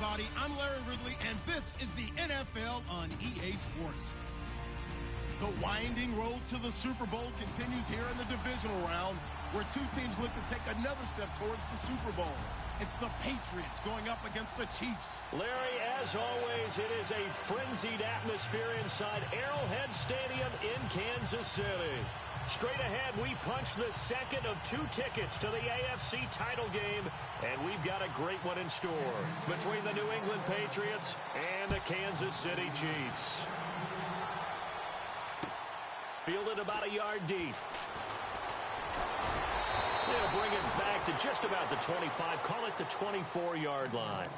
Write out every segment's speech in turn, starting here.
everybody. I'm Larry Ridley, and this is the NFL on EA Sports. The winding road to the Super Bowl continues here in the divisional round, where two teams look to take another step towards the Super Bowl. It's the Patriots going up against the Chiefs. Larry, as always, it is a frenzied atmosphere inside Arrowhead Stadium in Kansas City. Straight ahead, we punch the second of two tickets to the AFC title game, and we've got a great one in store between the New England Patriots and the Kansas City Chiefs. Fielded about a yard deep. They'll bring it back to just about the 25, call it the 24-yard line.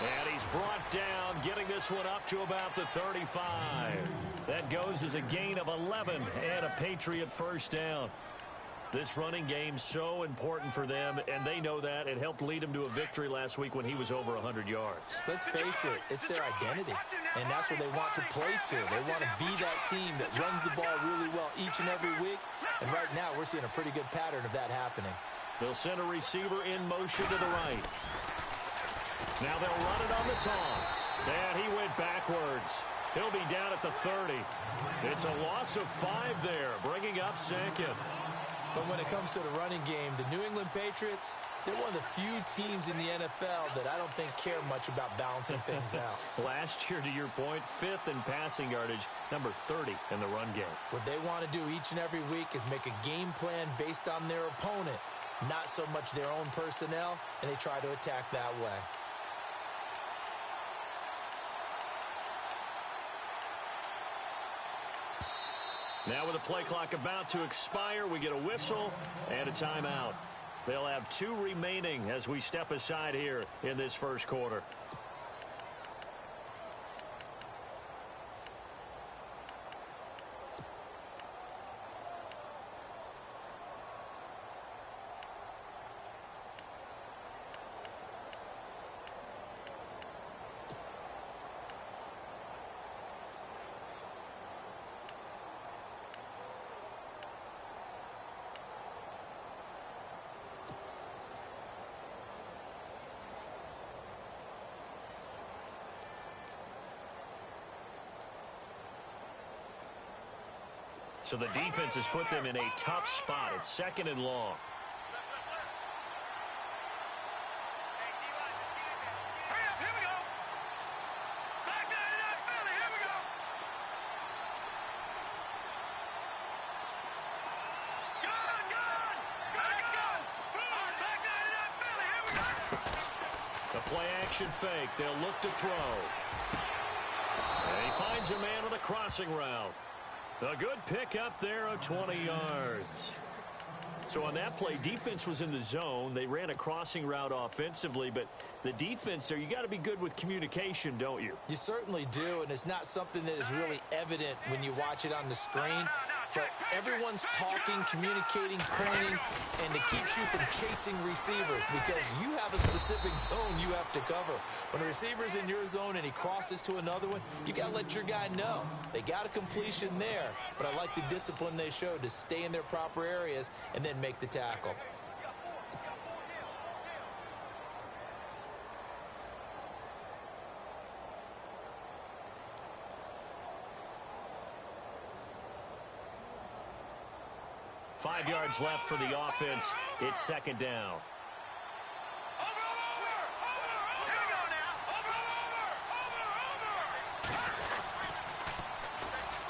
And he's brought down, getting this one up to about the 35. That goes as a gain of 11 and a Patriot first down. This running game so important for them, and they know that. It helped lead him to a victory last week when he was over 100 yards. Let's face it, it's their identity, and that's what they want to play to. They want to be that team that runs the ball really well each and every week, and right now we're seeing a pretty good pattern of that happening. They'll send a receiver in motion to the right. Now they'll run it on the toss. And he went backwards. He'll be down at the 30. It's a loss of 5 there, bringing up second. But when it comes to the running game, the New England Patriots, they're one of the few teams in the NFL that I don't think care much about balancing things out. Last year, to your point, 5th in passing yardage, number 30 in the run game. What they want to do each and every week is make a game plan based on their opponent, not so much their own personnel, and they try to attack that way. Now with the play clock about to expire, we get a whistle and a timeout. They'll have 2 remaining as we step aside here in this first quarter. So the defense has put them in a tough spot. It's 2nd and long. The play-action fake. They'll look to throw. And he finds a man on the crossing route. A good pick up there of 20 yards. So on that play, defense was in the zone. They ran a crossing route offensively, but the defense there, you got to be good with communication, don't you? You certainly do, and it's not something that is really evident when you watch it on the screen. But everyone's talking, communicating, pointing, and it keeps you from chasing receivers because you have a specific zone you have to cover. When a receiver's in your zone and he crosses to another one, you got to let your guy know. They got a completion there, but I like the discipline they showed to stay in their proper areas and then make the tackle. Five yards left for the offense. It's 2nd down.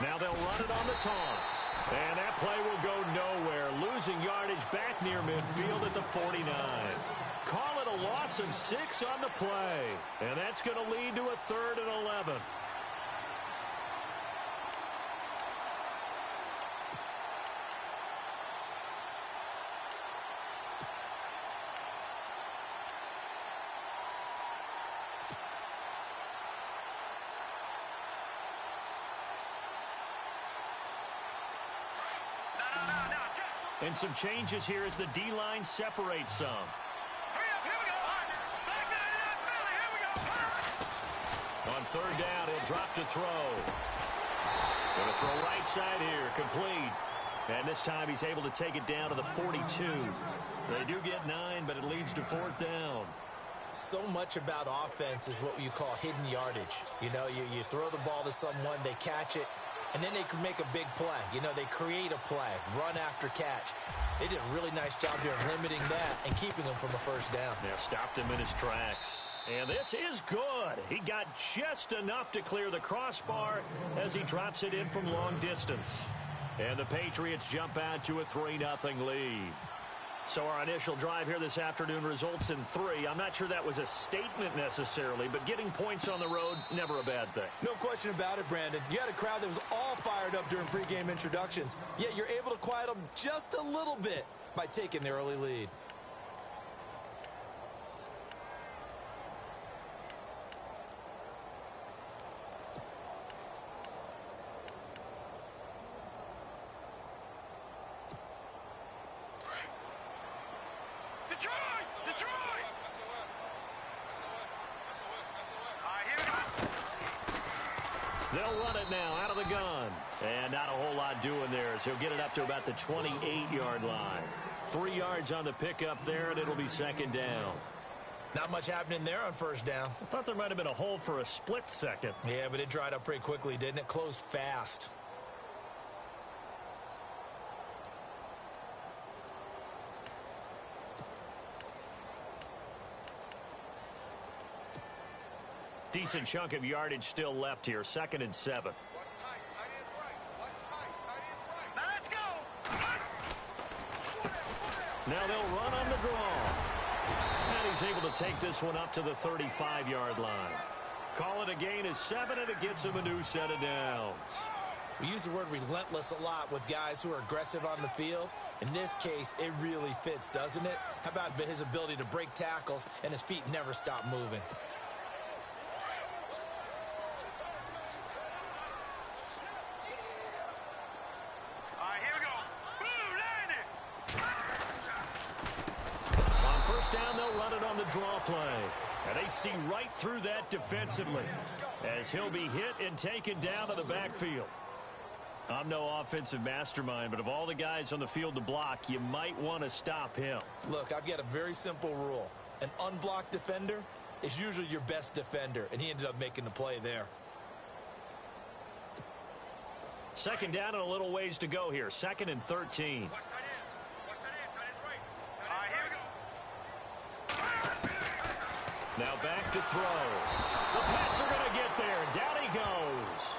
Now they'll run it on the toss. And that play will go nowhere. Losing yardage back near midfield at the 49. Call it a loss of 6 on the play. And that's going to lead to a 3rd and 11. And some changes here as the D-line separates some. On third down, he'll drop to throw. Going to throw right side here, complete. And this time he's able to take it down to the 42. They do get 9, but it leads to fourth down. So much about offense is what you call hidden yardage. You know, you throw the ball to someone, they catch it, and then they can make a big play. You know, they create a play, run after catch. They did a really nice job here limiting that and keeping him from a first down. Yeah, stopped him in his tracks. And this is good. He got just enough to clear the crossbar as he drops it in from long distance. And the Patriots jump out to a 3-0 lead. So our initial drive here this afternoon results in 3. I'm not sure that was a statement necessarily, but getting points on the road, never a bad thing. No question about it, Brandon. You had a crowd that was all fired up during pregame introductions, yet you're able to quiet them just a little bit by taking the early lead. They'll run it now out of the gun. And not a whole lot doing there as he'll get it up to about the 28-yard line. 3 yards on the pickup there, and it'll be second down. Not much happening there on first down. I thought there might have been a hole for a split second. Yeah, but it dried up pretty quickly, didn't it? Closed fast. Decent chunk of yardage still left here. 2nd and 7. Now they'll run on the draw. And he's able to take this one up to the 35-yard line. Call it a gain of 7, and it gets him a new set of downs. We use the word relentless a lot with guys who are aggressive on the field. In this case, it really fits, doesn't it? How about his ability to break tackles and his feet never stop moving? Down, they'll run it on the draw play. And they see right through that defensively as he'll be hit and taken down to the backfield. I'm no offensive mastermind, but of all the guys on the field to block, you might want to stop him. Look, I've got a very simple rule. An unblocked defender is usually your best defender, and he ended up making the play there. Second down and a little ways to go here. 2nd and 13. Now back to throw. The Pats are going to get there. Down he goes.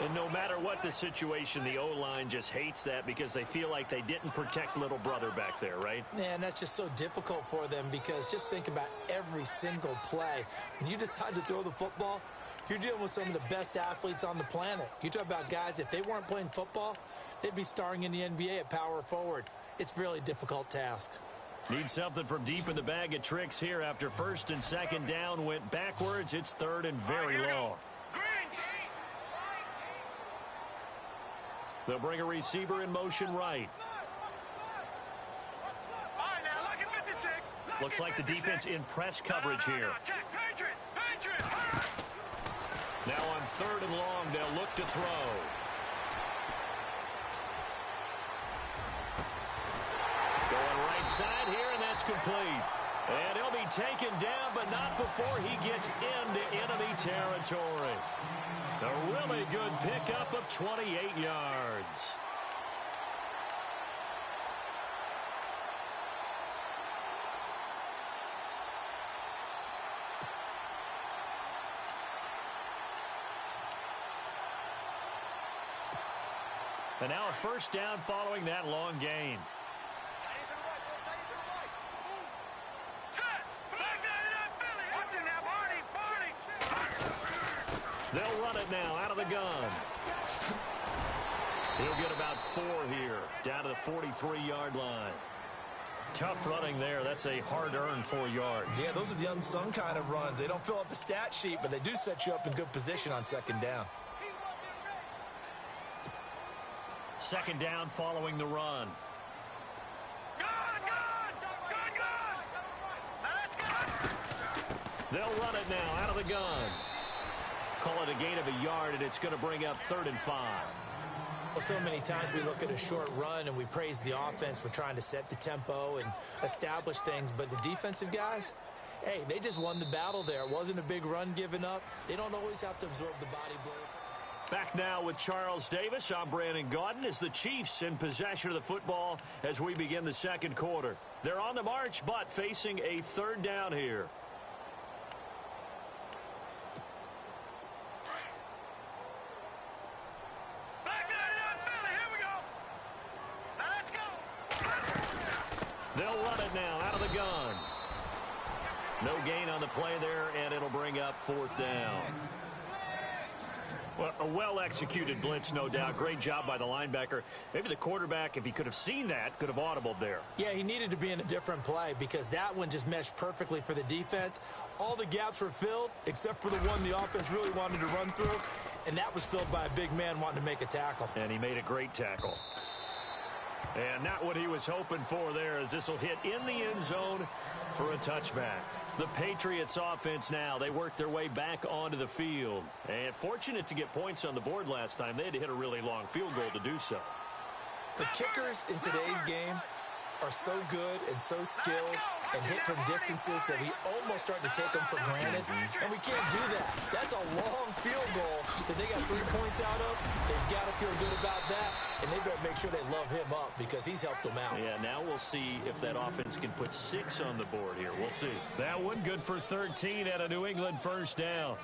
And no matter what the situation, the O-line just hates that because they feel like they didn't protect little brother back there, right? Man, that's just so difficult for them because just think about every single play. When you decide to throw the football, you're dealing with some of the best athletes on the planet. You talk about guys, if they weren't playing football, they'd be starring in the NBA at power forward. It's a really difficult task. Need something from deep in the bag of tricks here after 1st and 2nd down went backwards. It's 3rd and very long. They'll bring a receiver in motion right. Looks like the defense in press coverage here. Now on 3rd and long, they'll look to throw. Going right side here, and that's complete. And he'll be taken down, but not before he gets into enemy territory. A really good pickup of 28 yards. And now a first down following that long gain. They'll run it now out of the gun. He'll get about 4 here, down to the 43-yard line. Tough running there. That's a hard-earned 4 yards. Yeah, those are the unsung kind of runs. They don't fill up the stat sheet, but they do set you up in good position on 2nd down. 2nd down following the run. They'll run it now out of the gun. Call it a gain of a yard, and it's going to bring up 3rd and 5. Well, so many times we look at a short run and we praise the offense for trying to set the tempo and establish things, but the defensive guys, hey, they just won the battle there. It wasn't a big run given up. They don't always have to absorb the body blows. Back now with Charles Davis. I'm Brandon Gaudin as the Chiefs in possession of the football as we begin the second quarter. They're on the march, but facing a 3rd down here. They'll run it now out of the gun. No gain on the play there, and it'll bring up 4th down. Well, a well-executed blitz, no doubt. Great job by the linebacker. Maybe the quarterback, if he could have seen that, could have audibled there. Yeah, he needed to be in a different play because that one just meshed perfectly for the defense. All the gaps were filled except for the one the offense really wanted to run through, and that was filled by a big man wanting to make a tackle. And he made a great tackle. And not what he was hoping for there, as this will hit in the end zone for a touchback. The Patriots offense now, they worked their way back onto the field. And fortunate to get points on the board last time. They had to hit a really long field goal to do so. The kickers in today's game are so good and so skilled and hit from distances that we almost start to take them for granted. And we can't do that. That's a long field goal that they got 3 points out of. They've got to feel good about that, and they better make sure they love him up because he's helped them out. Yeah, now we'll see if that offense can put 6 on the board here. We'll see. That one good for 13 at a New England 1st down.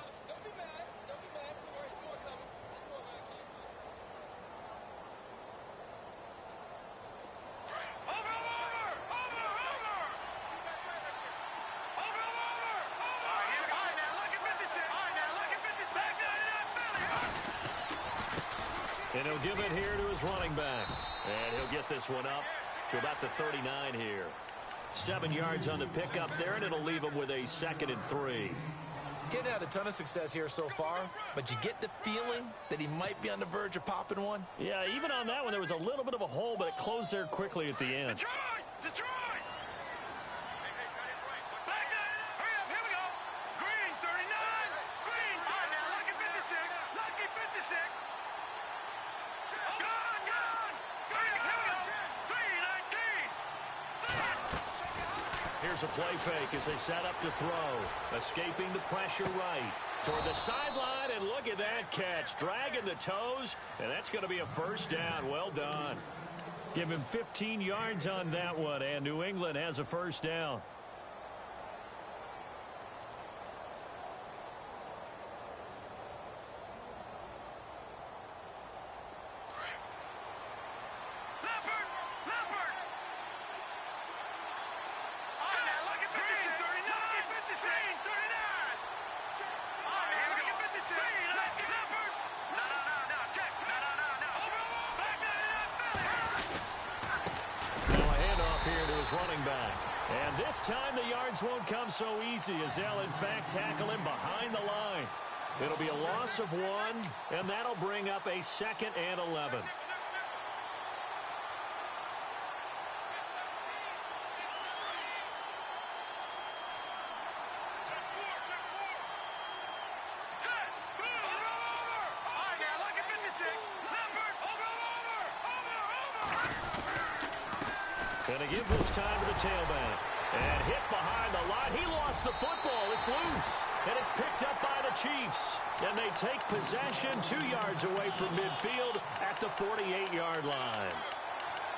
And he'll give it here to his running back. And he'll get this one up to about the 39 here. 7 yards on the pickup there, and it'll leave him with a 2nd and 3. Getting had a ton of success here so far, but you get the feeling that he might be on the verge of popping one. Yeah, even on that one, there was a little bit of a hole, but it closed there quickly at the end. Detroit! Back up! Hurry up, here we go! Green, 39! Green! All right, now, lucky 56! Lucky 56! Gone! Hurry up, here we go! 319! Here's a play fake as they set up to throw. Escaping the pressure right. Toward the sideline, and look at that catch. Dragging the toes, and that's going to be a 1st down. Well done. Give him 15 yards on that one, and New England has a 1st down. Running back. And this time the yards won't come so easy as they'll in fact tackle him behind the line. It'll be a loss of 1, and that'll bring up a 2nd and 11. And to give this time to the tailback. And hit behind the line. He lost the football. It's loose. And it's picked up by the Chiefs. And they take possession 2 yards away from midfield at the 48-yard line.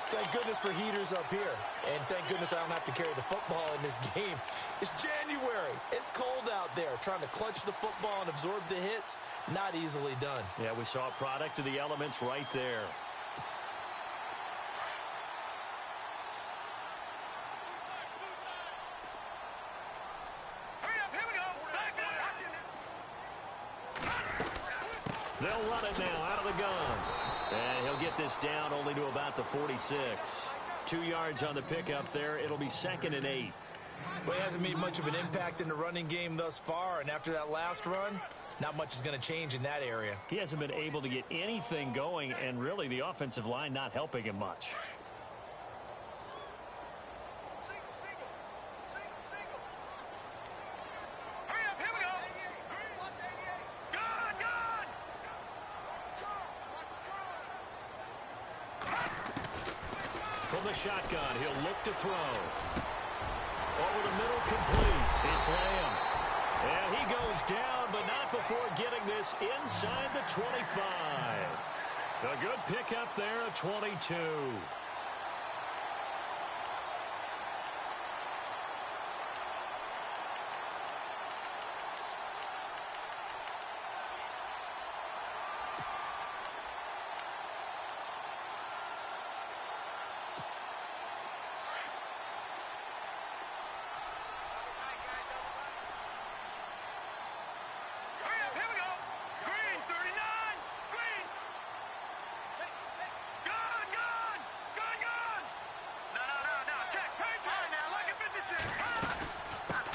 Thank goodness for heaters up here. And thank goodness I don't have to carry the football in this game. It's January. It's cold out there. Trying to clutch the football and absorb the hits, not easily done. Yeah, we saw a product of the elements right there. They'll run it now out of the gun. And he'll get this down only to about the 46. 2 yards on the pickup there. It'll be 2nd and 8. Well, he hasn't made much of an impact in the running game thus far, and after that last run, not much is going to change in that area. He hasn't been able to get anything going, and really the offensive line not helping him much. Hurry the shotgun. He'll look to throw. Over the middle, complete. It's Lamb. And he goes down, but not before getting this inside the 25. A good pickup there, a 22.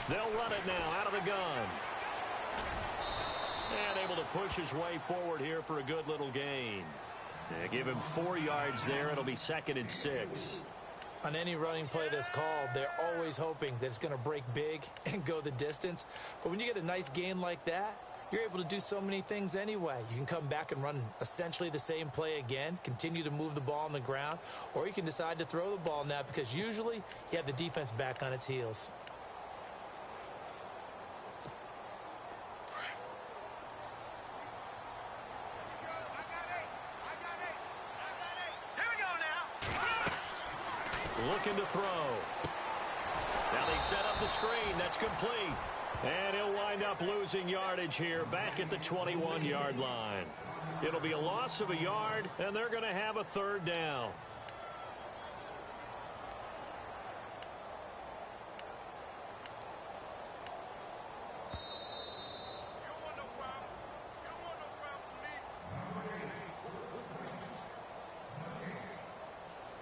They'll run it now out of the gun. And able to push his way forward here for a good little gain. Give him 4 yards there. It'll be 2nd and 6. On any running play that's called, they're always hoping that it's going to break big and go the distance. But when you get a nice gain like that, you're able to do so many things anyway. You can come back and run essentially the same play again, continue to move the ball on the ground, or you can decide to throw the ball now because usually you have the defense back on its heels. Looking to throw. Now they set up the screen. That's complete. And he'll wind up losing yardage here back at the 21-yard line. It'll be a loss of a yard, and they're going to have a 3rd down.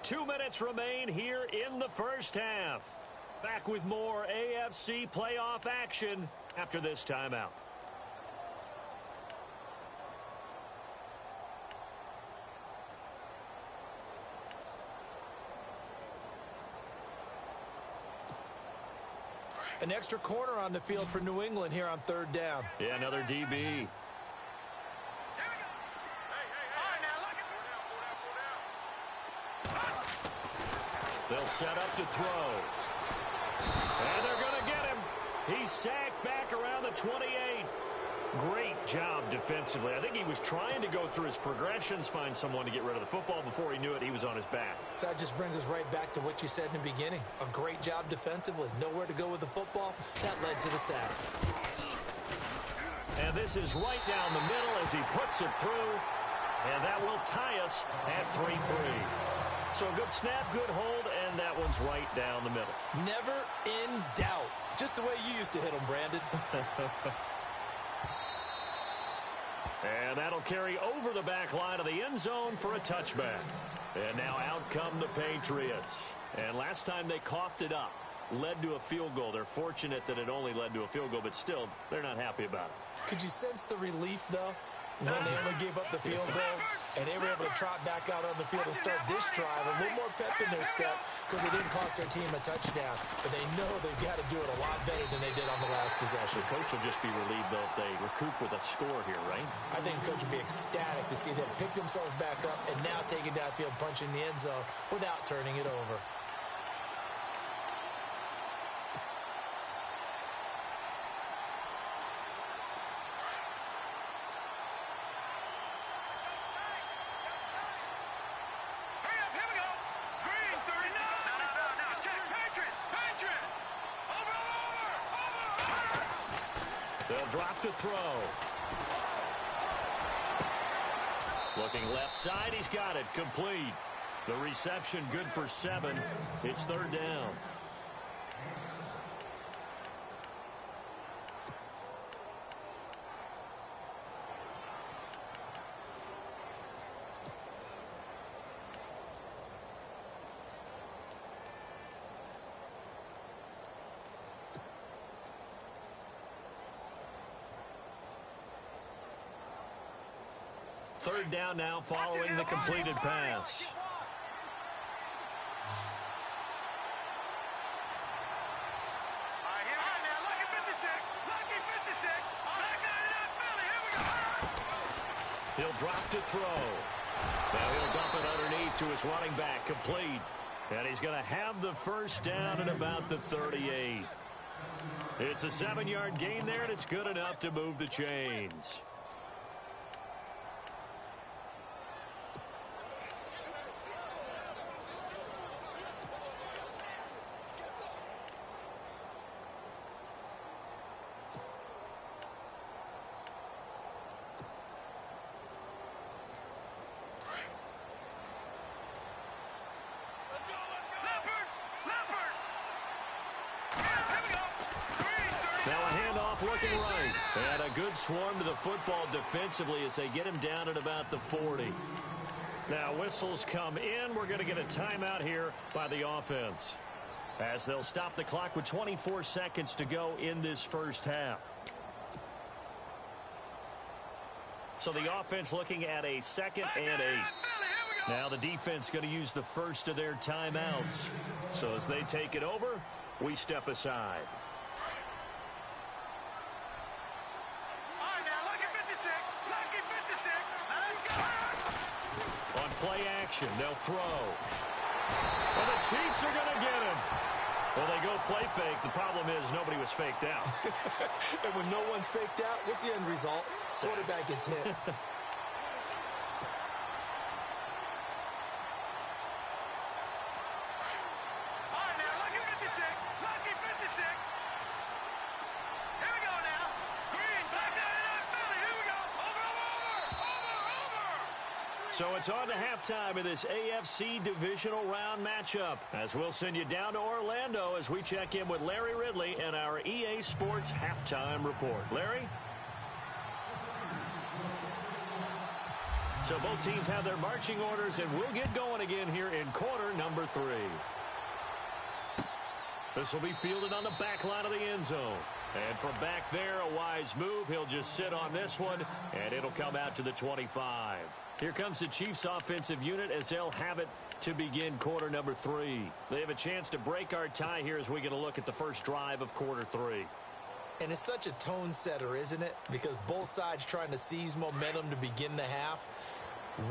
Two minutes remain here in the first half. Back with more AFC playoff action after this timeout. An extra corner on the field for New England here on 3rd down. Yeah, another DB. They'll set up to throw. And they're going to get him. He's sacked back around the 28. Great job defensively. I think he was trying to go through his progressions, find someone to get rid of the football. Before he knew it, he was on his back. So that just brings us right back to what you said in the beginning. A great job defensively. Nowhere to go with the football. That led to the sack. And this is right down the middle as he puts it through. And that will tie us at 3-3. So a good snap, good hold, and that one's right down the middle. Never in doubt. Just the way you used to hit them, Brandon. And that'll carry over the back line of the end zone for a touchback. And now out come the Patriots. And last time they coughed it up, led to a field goal. They're fortunate that it only led to a field goal, but still, they're not happy about it. Could you sense the relief, though, when they only gave up the field goal and they were able to trot back out on the field and start this drive, a little more pep in their step because it didn't cost their team a touchdown. But they know they've got to do it a lot better than they did on the last possession. The coach will just be relieved, though, if they recoup with a score here, right? I think the coach will be ecstatic to see them pick themselves back up and now take it downfield, punching the end zone without turning it over. Drop to throw. Looking left side, he's got it, complete. The reception good for 7. It's 3rd down. Third down now following the completed pass. He'll drop to throw. Now he'll dump it underneath to his running back, complete. And he's going to have the first down at about the 38. It's a 7-yard gain there, and it's good enough to move the chains. Looking right. And a good swarm to the football defensively as they get him down at about the 40. Now whistles come in. We're going to get a timeout here by the offense, as they'll stop the clock with 24 seconds to go in this first half. So the offense looking at a 2nd and 8. Now the defense going to use the first of their timeouts. So as they take it over, we step aside. Play action. They'll throw. Well, the Chiefs are going to get him. Well, they go play fake. The problem is nobody was faked out. And when no one's faked out, what's the end result? Quarterback gets hit. All right, now, lucky 56. Lucky 56. Here we go now. Green, back down in Philly. Here we go. Over. So it's on to halftime of this AFC divisional round matchup, as we'll send you down to Orlando as we check in with Larry Ridley and our EA Sports halftime report. Larry? So both teams have their marching orders, and we'll get going again here in quarter number 3. This will be fielded on the back line of the end zone. And from back there, a wise move. He'll just sit on this one, and it'll come out to the 25. Here comes the Chiefs offensive unit as they'll have it to begin quarter number 3. They have a chance to break our tie here as we get a look at the first drive of quarter 3. And it's such a tone setter, isn't it? Because both sides trying to seize momentum to begin the half.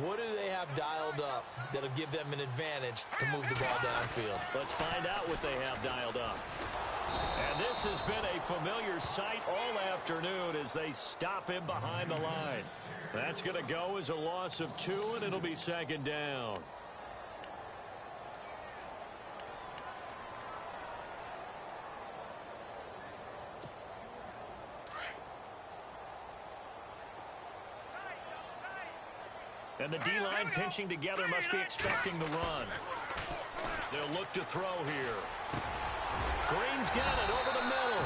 What do they have dialed up that'll give them an advantage to move the ball downfield? Let's find out what they have dialed up. And this has been a familiar sight all afternoon as they stop him behind the line. That's going to go as a loss of 2, and it'll be 2nd down. And the D-line pinching together must be expecting the run. They'll look to throw here. Green's got it over the middle.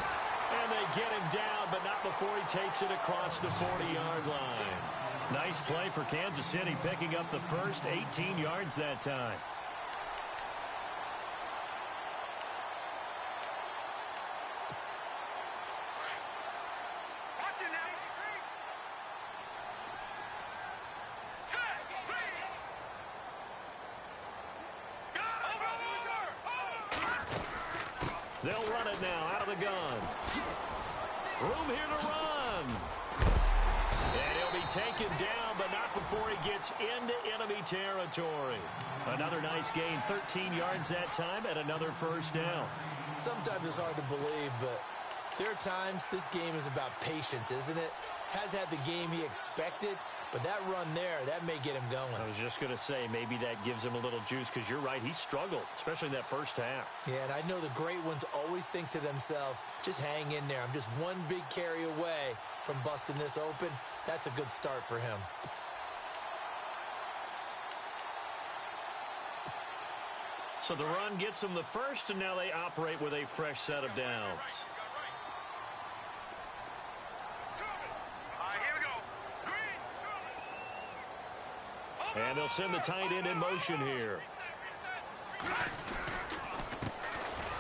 And they get him down, but not before he takes it across the 40-yard line. Nice play for Kansas City, picking up the first 18 yards that time. They'll run it now out of the gun. Room here to run. And he'll be taken down, but not before he gets into enemy territory. Another nice gain, 13 yards that time, and another first down. Sometimes it's hard to believe, but there are times this game is about patience, isn't it? Has had the game he expected, but that run there, that may get him going. I was just going to say, maybe that gives him a little juice, because you're right, he struggled, especially in that first half. Yeah, and I know the great ones always think to themselves, just hang in there. I'm just one big carry away from busting this open. That's a good start for him. So the run gets them the first, and now they operate with a fresh set of downs. And they'll send the tight end in motion here.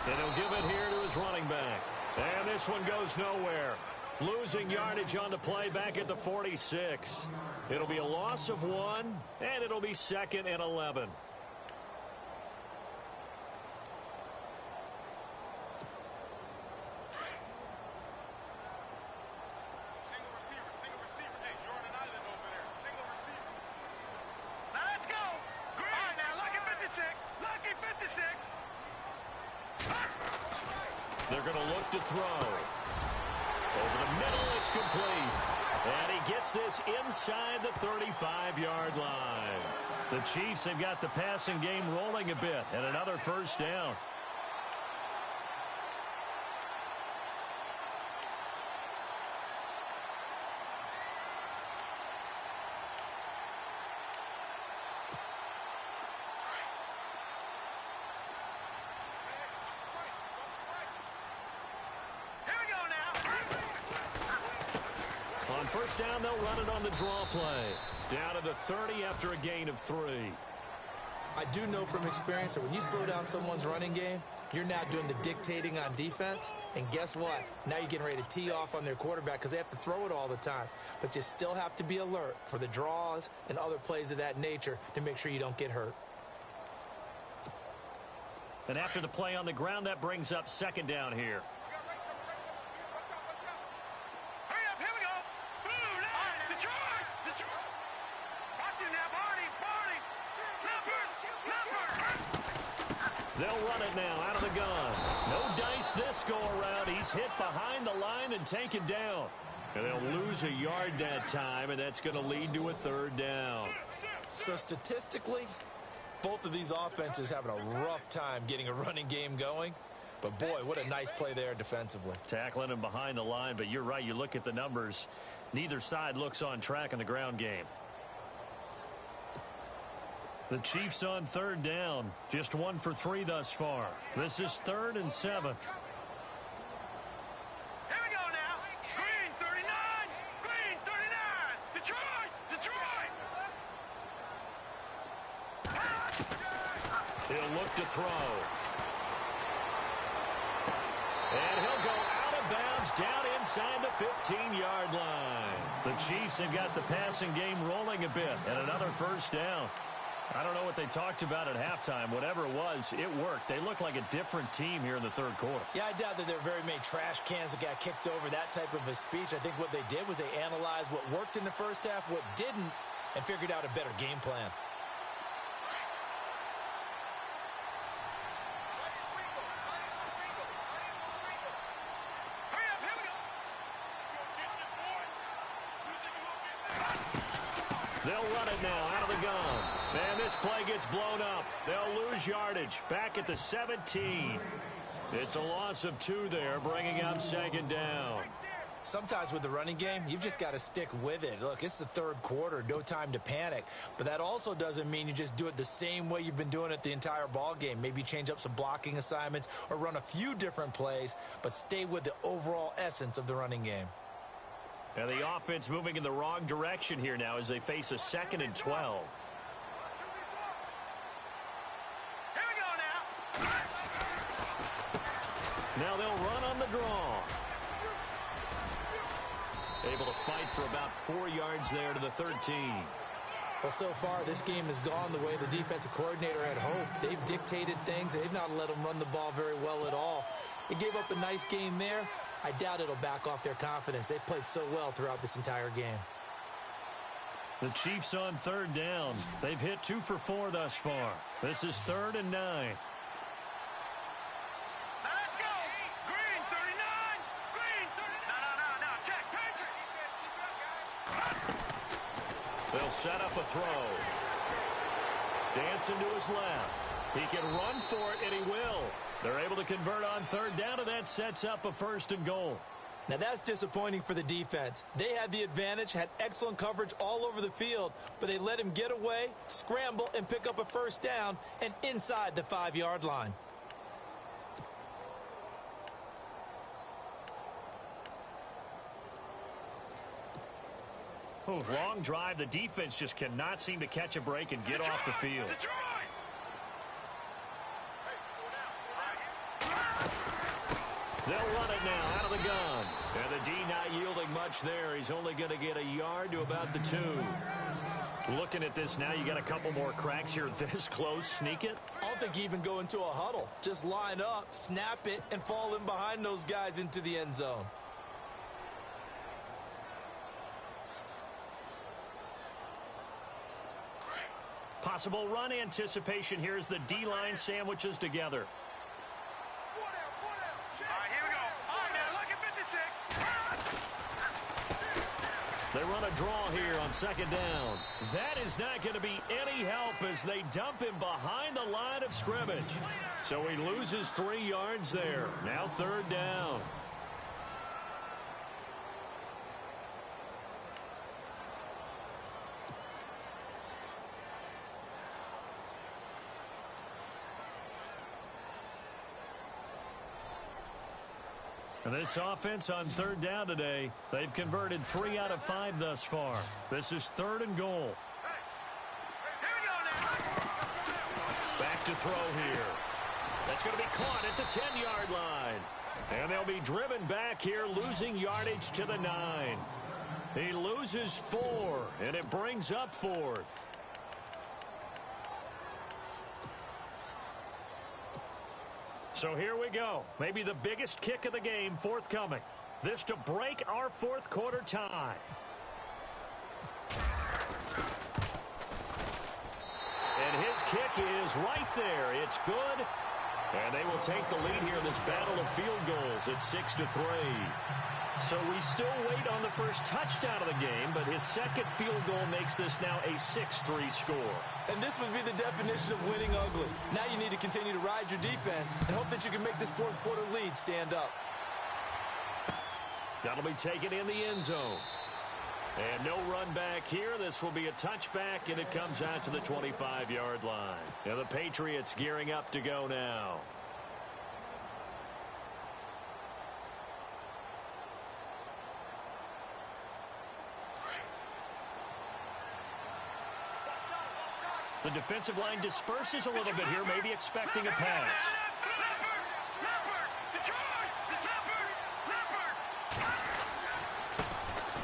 And he'll give it here to his running back. And this one goes nowhere. Losing yardage on the play back at the 46. It'll be a loss of 1, and it'll be 2nd and 11. Lucky 56. They're going to look to throw. Over the middle, it's complete. And he gets this inside the 35-yard line. The Chiefs have got the passing game rolling a bit, and another first down. On first down, they'll run it on the draw play. Down to the 30 after a gain of 3. I do know from experience that when you slow down someone's running game, you're now doing the dictating on defense. And guess what? Now you're getting ready to tee off on their quarterback because they have to throw it all the time. But you still have to be alert for the draws and other plays of that nature to make sure you don't get hurt. And after the play on the ground, that brings up second down here. They'll run it now out of the gun. No dice this go-around. He's hit behind the line and taken down. And they'll lose a yard that time, and that's going to lead to a third down. So statistically, both of these offenses having a rough time getting a running game going. But, boy, what a nice play there defensively. Tackling him behind the line, but you're right. You look at the numbers. Neither side looks on track in the ground game. The Chiefs on third down. Just 1 for 3 thus far. This is 3rd and 7. Here we go now. Green 39. Green 39. Detroit. He'll look to throw. And he'll go out of bounds down inside the 15-yard line. The Chiefs have got the passing game rolling a bit and another first down. I don't know what they talked about at halftime. Whatever it was, it worked. They look like a different team here in the third quarter. Yeah, I doubt that there are very many trash cans that got kicked over, that type of a speech. I think what they did was they analyzed what worked in the first half, what didn't, and figured out a better game plan. They'll run it now out of the gun. And this play gets blown up. They'll lose yardage back at the 17. It's a loss of 2 there, bringing up second down. Sometimes with the running game, you've just got to stick with it. Look, it's the third quarter, no time to panic. But that also doesn't mean you just do it the same way you've been doing it the entire ball game. Maybe change up some blocking assignments or run a few different plays, but stay with the overall essence of the running game. And the offense moving in the wrong direction here now as they face a 2nd and 12. Here we go now. Now they'll run on the draw. Able to fight for about 4 yards there to the 13. Well, so far, this game has gone the way the defensive coordinator had hoped. They've dictated things. They've not let them run the ball very well at all. They gave up a nice game there. I doubt it'll back off their confidence. They've played so well throughout this entire game. The Chiefs on third down. They've hit 2 for 4 thus far. This is 3rd and 9. Now let's go. Green 39. Green 39. No. Check. They'll set up a throw. Dancing to his left. He can run for it, and he will. They're able to convert on third down, and that sets up a 1st and goal. Now, that's disappointing for the defense. They had the advantage, had excellent coverage all over the field, but they let him get away, scramble, and pick up a first down, and inside the 5-yard line. Oh, long drive. The defense just cannot seem to catch a break and get off the field. They'll run it now out of the gun. And the D not yielding much there. He's only going to get a yard to about the 2. Looking at this now, you got a couple more cracks here this close. Sneak it. I don't think you even go into a huddle. Just line up, snap it, and fall in behind those guys into the end zone. Possible run anticipation here as the D-line sandwiches together. All right, here we They run a draw here on second down. That is not going to be any help as they dump him behind the line of scrimmage. So he loses 3 yards there. Now third down. And this offense on third down today, they've converted 3 out of 5 thus far. This is 3rd and goal. Back to throw here. That's going to be caught at the 10-yard line. And they'll be driven back here, losing yardage to the 9. He loses 4, and it brings up 4th. So here we go. Maybe the biggest kick of the game forthcoming. This to break our 4th quarter tie. And his kick is right there. It's good. And they will take the lead here in this battle of field goals at 6-3. So we still wait on the first touchdown of the game, but his second field goal makes this now a 6-3 score. And this would be the definition of winning ugly. Now you need to continue to ride your defense and hope that you can make this 4th quarter lead stand up. That'll be taken in the end zone. And no run back here. This will be a touchback, and it comes out to the 25-yard line. And the Patriots gearing up to go now. The defensive line disperses a little bit here, maybe expecting a pass.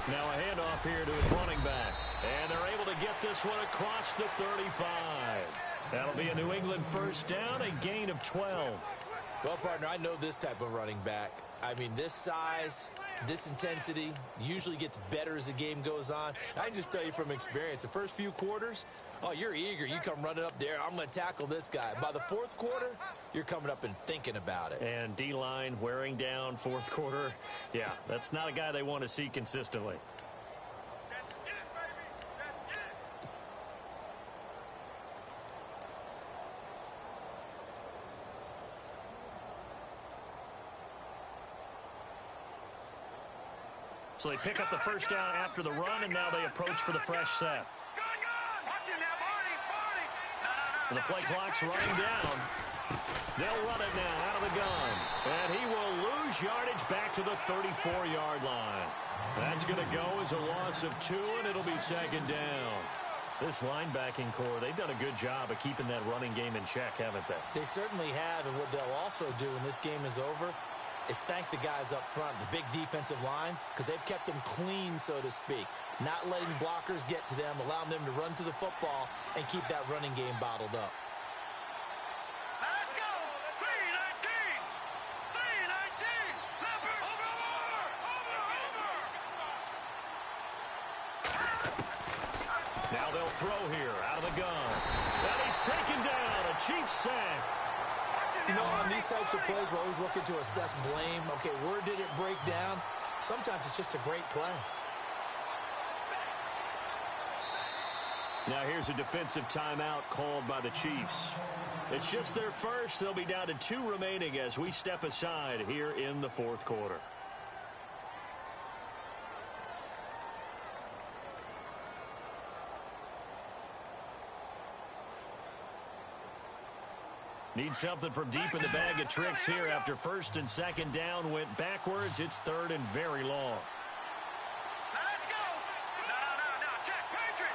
Now a handoff here to his running back. And they're able to get this one across the 35. That'll be a New England first down, a gain of 12. Well, partner, I know this type of running back. I mean, this size, this intensity usually gets better as the game goes on. I can just tell you from experience, the first few quarters, oh, you're eager. You come running up there. I'm going to tackle this guy. By the 4th quarter, you're coming up and thinking about it. And D-line wearing down 4th quarter. Yeah, that's not a guy they want to see consistently. So they pick up the first down after the run, and now they approach for the fresh set. And the play clock's running down. They'll run it now out of the gun. And he will lose yardage back to the 34-yard line. That's going to go as a loss of 2, and it'll be second down. This linebacking core, they've done a good job of keeping that running game in check, haven't they? They certainly have, and what they'll also do when this game is over is thank the guys up front, the big defensive line, because they've kept them clean, so to speak. Not letting blockers get to them, allowing them to run to the football and keep that running game bottled up. Let's go! 3-19! 3-19! Over! Now they'll throw here out of the gun. And he's taken down, a Chiefs sack. You know, on these types of plays, we're always looking to assess blame. Okay, where did it break down? Sometimes it's just a great play. Now here's a defensive timeout called by the Chiefs. It's just their first. They'll be down to 2 remaining as we step aside here in the 4th quarter. Need something from deep in the bag of tricks here after first and second down went backwards. It's 3rd and very long. Let's go! No, check, Patriot!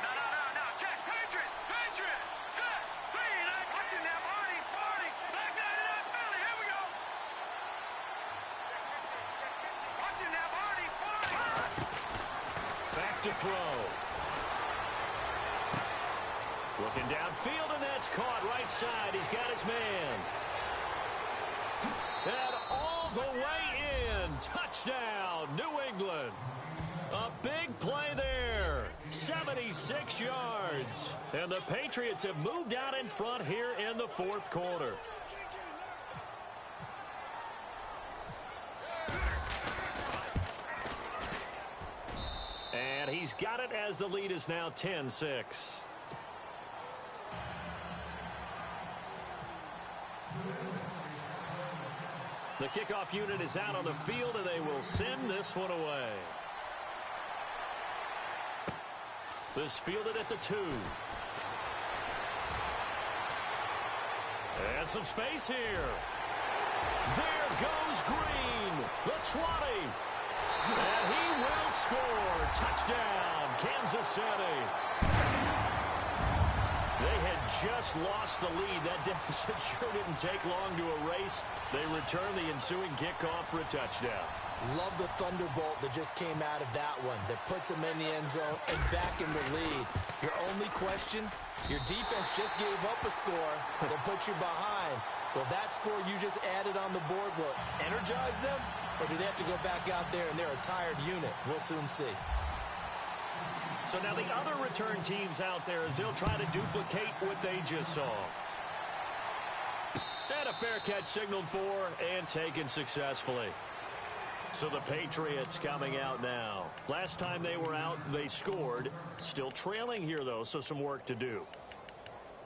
No, check, Patriot! Set! 3-19! Watching that, Marty! Back that it up, Philly, here we go! Watching that, Marty! Back to throw. Looking downfield, and that's caught right side. He's got his man. And all the way in. Touchdown, New England. A big play there. 76 yards. And the Patriots have moved out in front here in the 4th quarter. And he's got it as the lead is now 10-6. The kickoff unit is out on the field, and they will send this one away. This fielded at the 2. And some space here. There goes Green, the 20. And he will score. Touchdown, Kansas City. They had just lost the lead. That deficit sure didn't take long to erase. They return the ensuing kickoff for a touchdown. Love the thunderbolt that just came out of that one that puts them in the end zone and back in the lead. Your only question, your defense just gave up a score that put you behind. Will that score you just added on the board will energize them, or do they have to go back out there and they're a tired unit? We'll soon see. So now the other return teams out there as they'll try to duplicate what they just saw. And a fair catch signaled for and taken successfully. So the Patriots coming out now. Last time they were out, they scored. Still trailing here, though, so some work to do.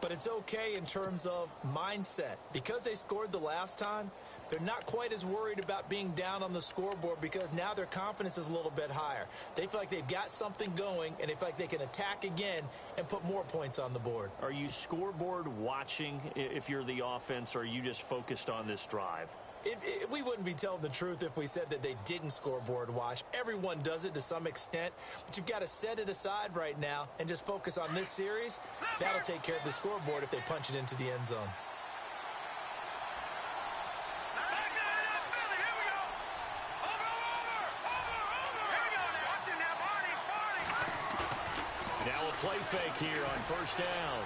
But it's okay in terms of mindset. Because they scored the last time, they're not quite as worried about being down on the scoreboard because now their confidence is a little bit higher. They feel like they've got something going, and they feel like they can attack again and put more points on the board. Are you scoreboard watching if you're the offense, or are you just focused on this drive? We wouldn't be telling the truth if we said that they didn't scoreboard watch. Everyone does it to some extent, but you've got to set it aside right now and just focus on this series. That'll take care of the scoreboard if they punch it into the end zone. Now a play fake here on first down.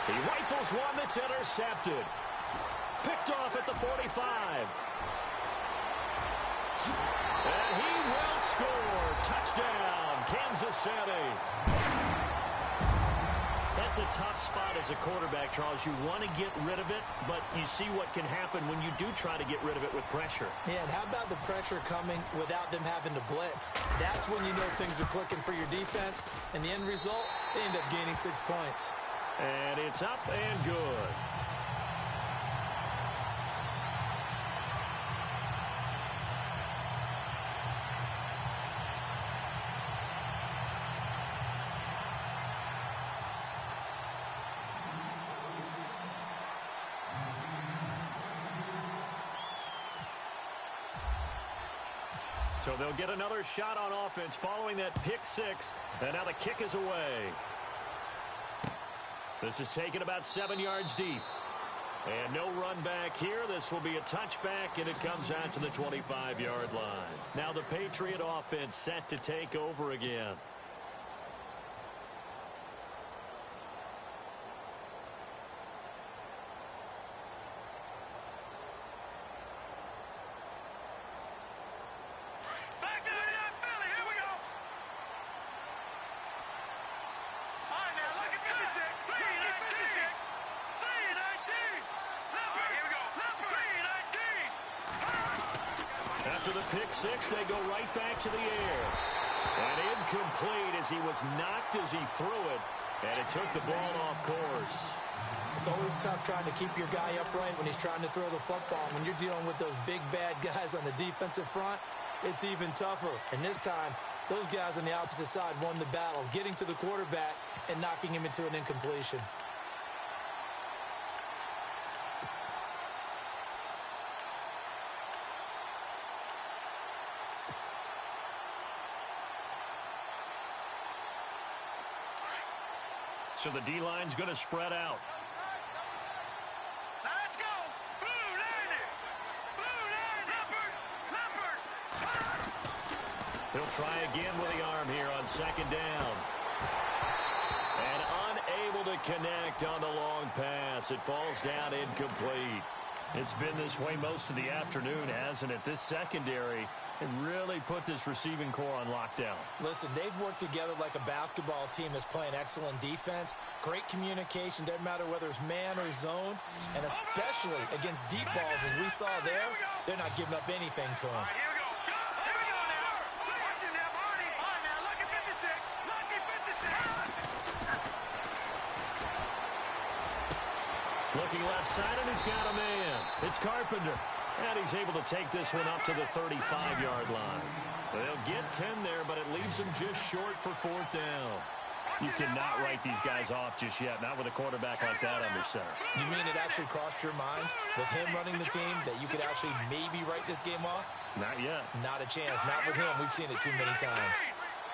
He rifles one that's intercepted. Picked off at the 45. And he will score. Touchdown, Kansas City. That's a tough spot as a quarterback, Charles. You want to get rid of it, but you see what can happen when you do try to get rid of it with pressure. Yeah, and how about the pressure coming without them having to blitz? That's when you know things are clicking for your defense. And the end result, they end up gaining 6 points. And it's up and good. So they'll get another shot on offense following that pick six. And now the kick is away. This is taken about 7 yards deep. And no run back here. This will be a touchback, and it comes out to the 25-yard line. Now the Patriot offense set to take over again. After the pick six, they go right back to the air. And incomplete as he was knocked as he threw it. And it took the ball off course. It's always tough trying to keep your guy upright when he's trying to throw the football. When you're dealing with those big, bad guys on the defensive front, it's even tougher. And this time, those guys on the opposite side won the battle, getting to the quarterback and knocking him into an incompletion. So the D-line's going to spread out. Let's go. Blue line. Leopard. He'll try again with the arm here on second down. And unable to connect on the long pass. It falls down incomplete. It's been this way most of the afternoon, hasn't it? This secondary and really put this receiving core on lockdown. Listen, they've worked together like a basketball team that's playing excellent defense. Great communication, doesn't matter whether it's man or zone. And especially against deep balls, as we saw there, they're not giving up anything to them. Here we go now. Looking left side, and he's got a man. It's Carpenter. And he's able to take this one up to the 35-yard line. They'll get 10 there, but it leaves them just short for 4th down. You cannot write these guys off just yet, not with a quarterback like that under center. You mean it actually crossed your mind with him running the team that you could actually maybe write this game off? Not yet. Not a chance. Not with him. We've seen it too many times.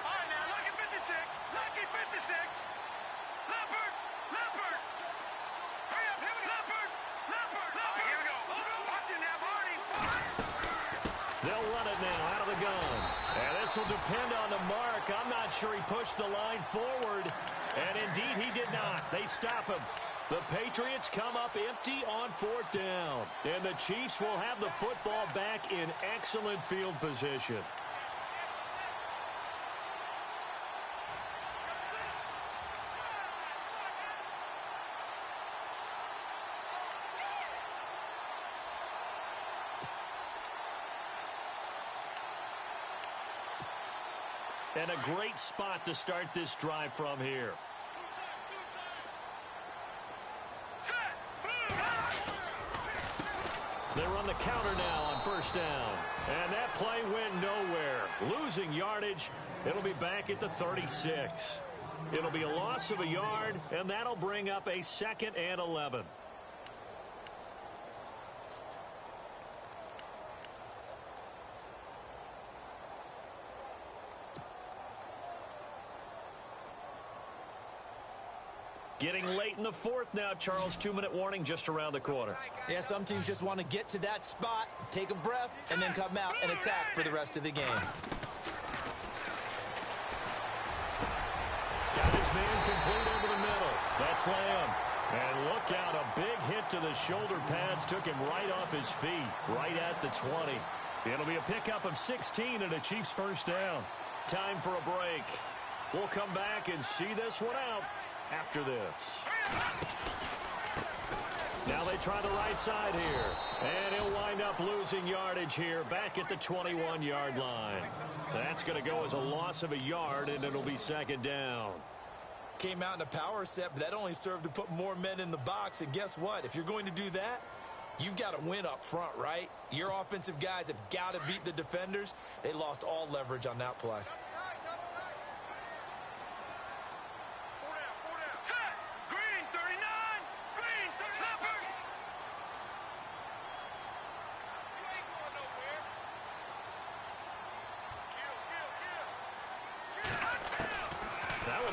All right, now, lucky 56. Lucky 56. Leopard. Leopard. Hurry up. Here we go. Leopard. Leopard. All right, here we go. Watch it now, Barney. They'll run it now out of the gun. And this will depend on the mark. I'm not sure he pushed the line forward. And indeed, he did not. They stop him. The Patriots come up empty on 4th down. And the Chiefs will have the football back in excellent field position. And a great spot to start this drive from here. They run the counter now on 1st down. And that play went nowhere. Losing yardage. It'll be back at the 36. It'll be a loss of a yard, and that'll bring up a 2nd and 11. Getting late in the 4th now, Charles. 2-minute warning just around the corner. Yeah, some teams just want to get to that spot, take a breath, and then come out and attack for the rest of the game. Got his man complete over the middle. That's Lamb. And look out, a big hit to the shoulder pads took him right off his feet, right at the 20. It'll be a pickup of 16 and a Chiefs 1st down. Time for a break. We'll come back and see this one out after this. Now they try the right side here. And he'll wind up losing yardage here back at the 21-yard line. That's going to go as a loss of a yard, and it'll be 2nd down. Came out in a power set, but that only served to put more men in the box. And guess what? If you're going to do that, you've got to win up front, right? Your offensive guys have got to beat the defenders. They lost all leverage on that play.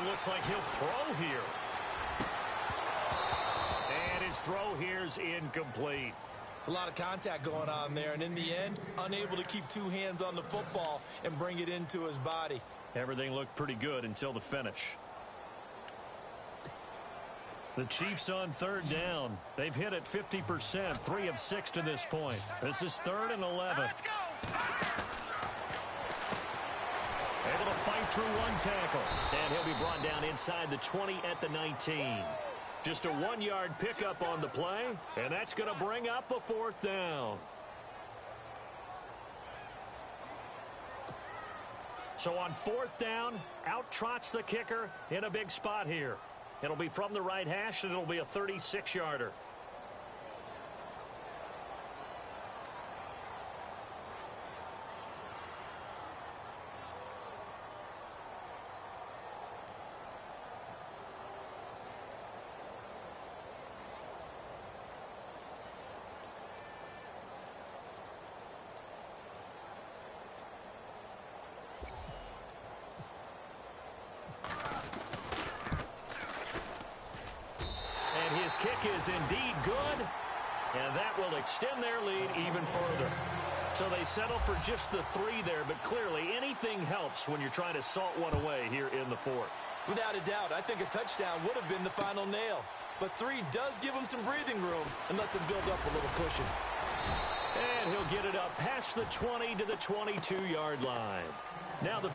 Looks like he'll throw here. And his throw here's incomplete. It's a lot of contact going on there, and in the end, unable to keep 2 hands on the football and bring it into his body. Everything looked pretty good until the finish. The Chiefs on 3rd down. They've hit it 50%, 3 of 6 to this point. This is 3rd and 11. Let's go. Able to fight through 1 tackle. And he'll be brought down inside the 20 at the 19. Just a 1-yard pickup on the play, and that's going to bring up a 4th down. So on 4th down, out trots the kicker in a big spot here. It'll be from the right hash, and it'll be a 36-yarder. His kick is indeed good, and that will extend their lead even further. So they settle for just the 3 there, but clearly anything helps when you're trying to salt one away here in the 4th. Without a doubt, I think a touchdown would have been the final nail. But 3 does give him some breathing room and lets him build up a little cushion. And he'll get it up past the 20 to the 22-yard line. Now the